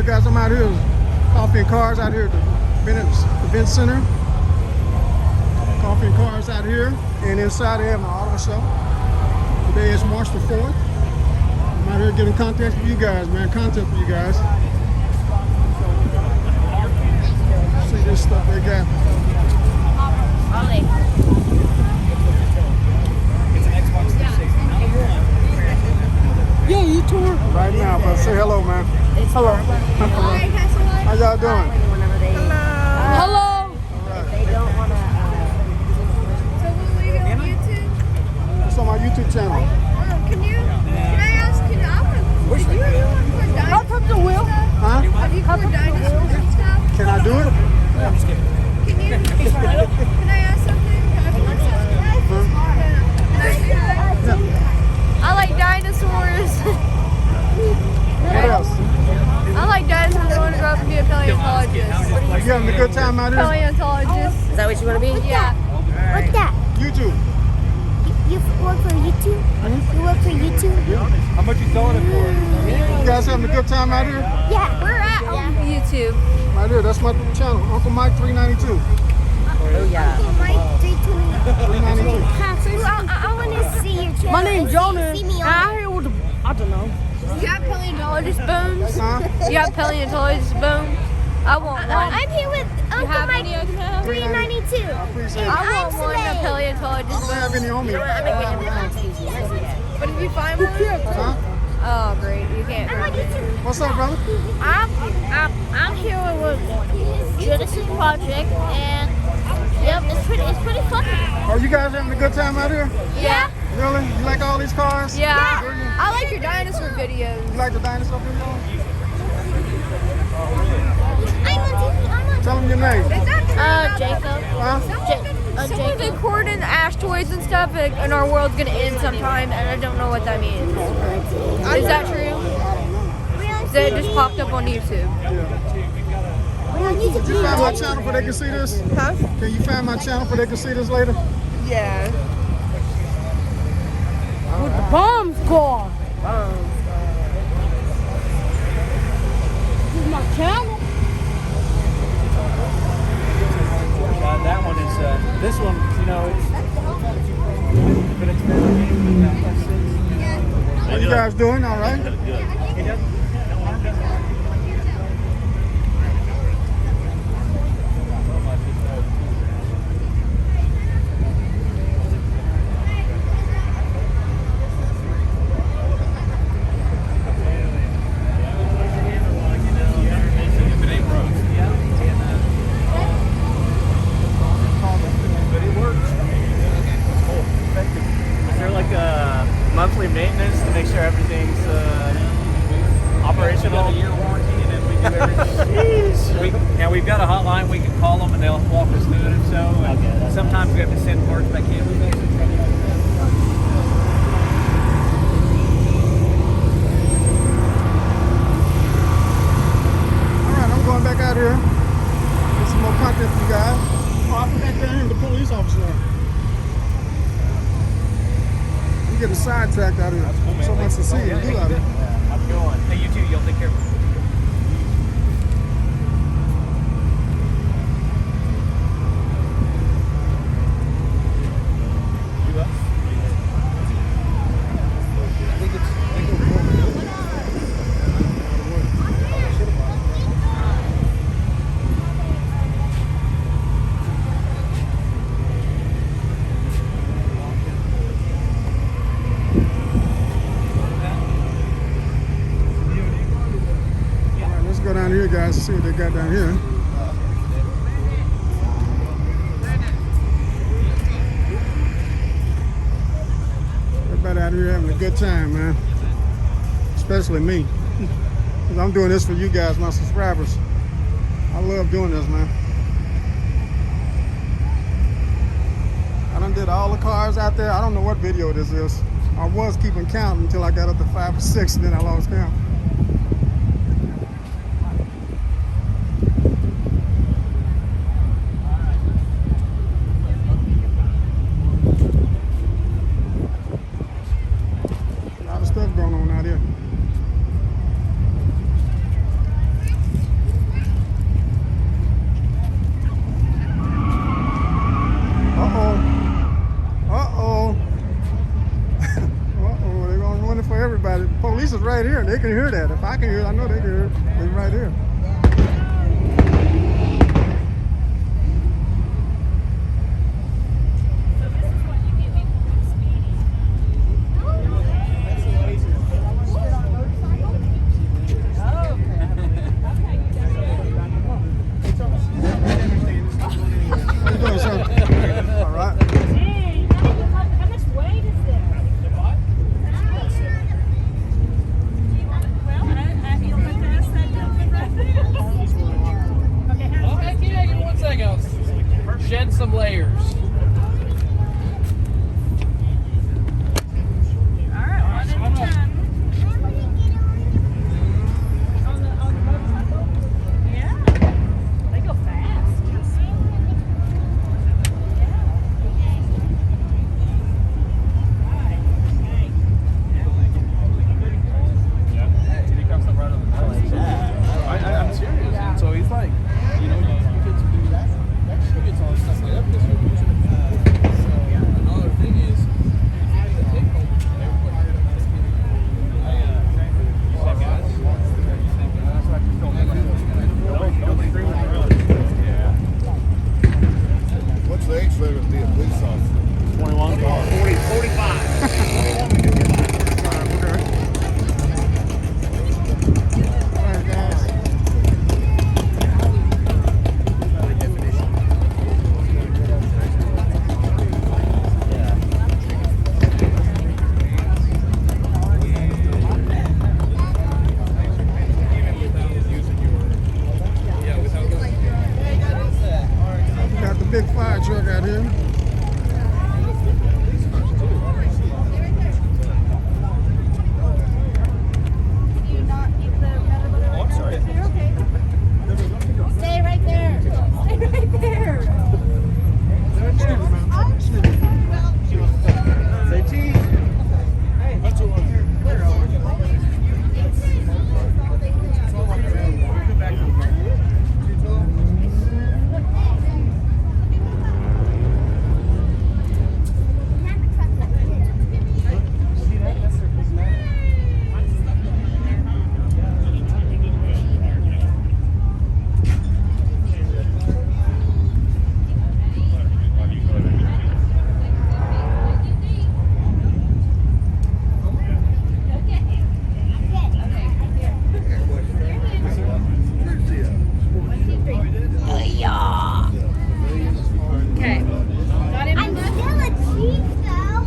guys, I'm out here, Coffee and Cars out here at the event center. Coffee and Cars out here, and inside they have my auto show. Today is March the 4th. I'm out here getting content for you guys, man. Content for you guys. See this stuff they got. Yeah, you tour. Right now, but say hello, man. Hello. How y'all doing? Hello. They don't want to. So will we go on YouTube? It's on my YouTube channel. Can I ask you? Did you ever want to put I'll touch the wheel. Huh? Have you put dinosaurs and stuff? Can I do it? I'm just kidding. Can I ask something? Can I put something? I like dinosaurs. What else? I like dinosaurs. I want to grow up and be a paleontologist. You having a good time out here? Paleontologist. Is that what you want to be? Yeah. What's that? YouTube. You work for YouTube? You work for YouTube? How much you selling it for? You guys having a good time out here? Yeah. We're at YouTube. Right here, that's my channel. Uncle Mike 392. Oh yeah. Mike 320. 392. I want to see your channel. My name's Jonas. See me I'm on. here with the, I don't know. You got paleontologist bones? Huh? You got paleontologist bones? I want one. I'm here with You Uncle have Mike any of them? 392. Appreciate And it. I I'm want one, a Slade. paleontologist I don't have any on me. But if you find one, Huh? oh great, you can't. I'm on YouTube. What's up, brother? I'm here with Genesis Project, and yep, it's pretty fun. Are you guys having a good time out here? Yeah. Really? You like all these cars? Yeah. Do you? I like your dinosaur videos. You like the dinosaur video? I'm on TV. Tell them your name. Jacob. Huh? Someone's recording asteroids and stuff, and our world's gonna end sometime, and I don't know what that means. Is that true? That it just popped up on YouTube. Can you find my channel where they can see this? Huh? Can you find my channel where they can see this later? Yeah. With the bomb squad. This is my channel. That one is, this one, you know, it's How you guys doing? All right? Is there like a monthly maintenance to make sure everything's operational? A year warranty, and then we do everything. And we've got a hotline. We can call them, and they'll walk us through it. If so, and sometimes we have to send parts back in. All right, I'm going back out here. Get some more content for you guys. Oh, I forgot down here with the police officer. We getting sidetracked out here. So much to see and do out here. How's it going? Hey, you too. You'll take care of it. All right, let's go down here, guys, and see what they got down here. Everybody out here having a good time, man. Especially me. 'Cause I'm doing this for you guys, my subscribers. I love doing this, man. I done did all the cars out there. I don't know what video this is. I was keeping count until I got up to 5 or 6, and then I lost count. A lot of stuff going on out here. hear. They can hear that. If I can hear it, I know they can hear it. They're right here. How you doing, sir? All right. How much weight is there? Well, you'll have to ask that gentleman right there. Okay, Oh, heck yeah, give me 1 second. I'll shed some layers. all right, one at a time. On the motorcycle? Yeah. They go fast. I'm serious. And so he's like, you know, you get to do that. You get to all this stuff like that because you're using it. So another thing is, the take home, everybody. What's the age limit to be a police officer? 21. 45. All right, guys. Got the big fire truck out here. Oh, I'm sorry. Stay right there. Stay right there. Excuse me, ma'am. Excuse me. Say cheese. That's what Okay. Got him? I'm still a chief, though.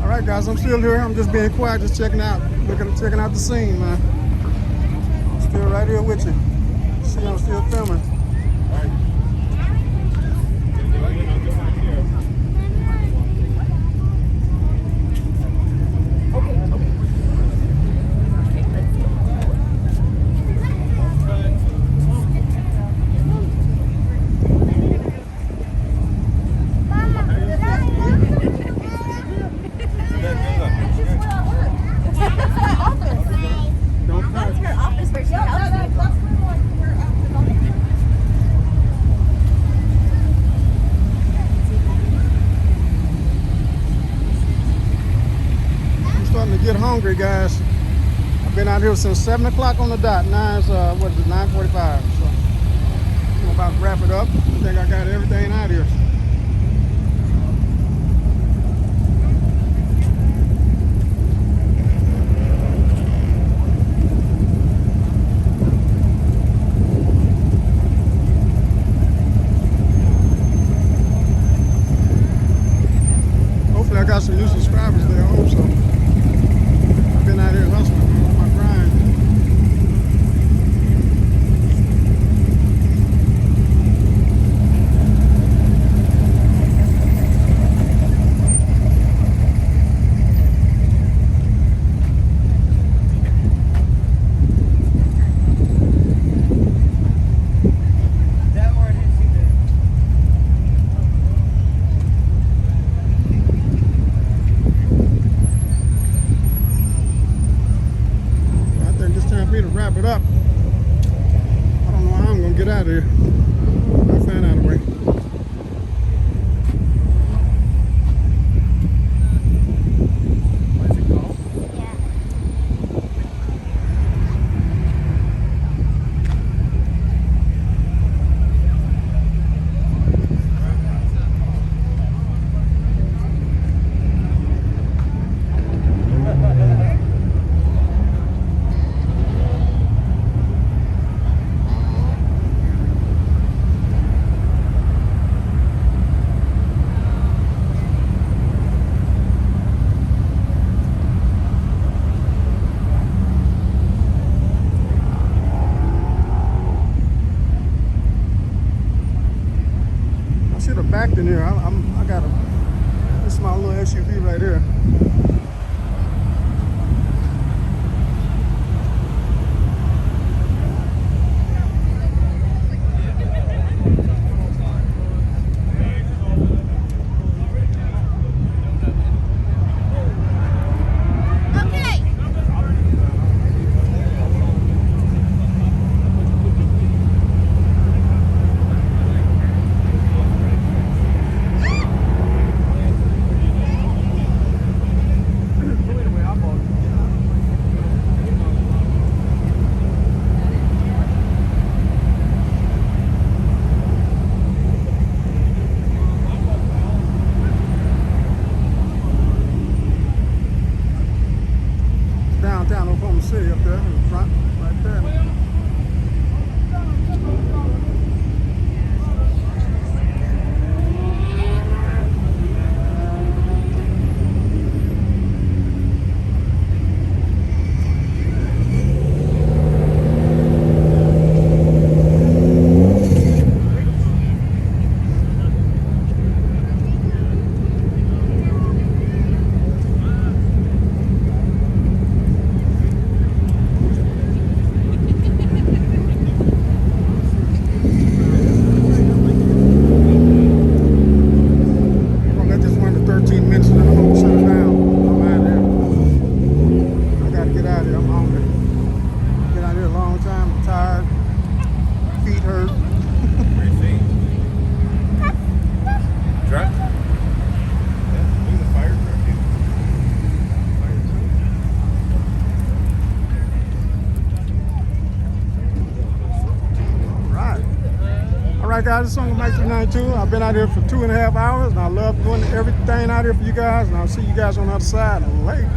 All right, guys, I'm still here. I'm just being quiet, just checking out the scene, man. I'm still right here with you. See, I'm still filming. Don't touch. I'm starting to get hungry, guys. I've been out here since 7 o'clock on the dot. 9:45. So I'm about to wrap it up. I think I got everything out here. Hopefully I got some new subscribers there. I hope so. I've been out here hustling on my grind. right here. Downtown Oklahoma City up there in the front, right there. Alright guys, this is on Mike 392. I've been out here for 2.5 hours and I love doing everything out here for you guys, and I'll see you guys on the other side later.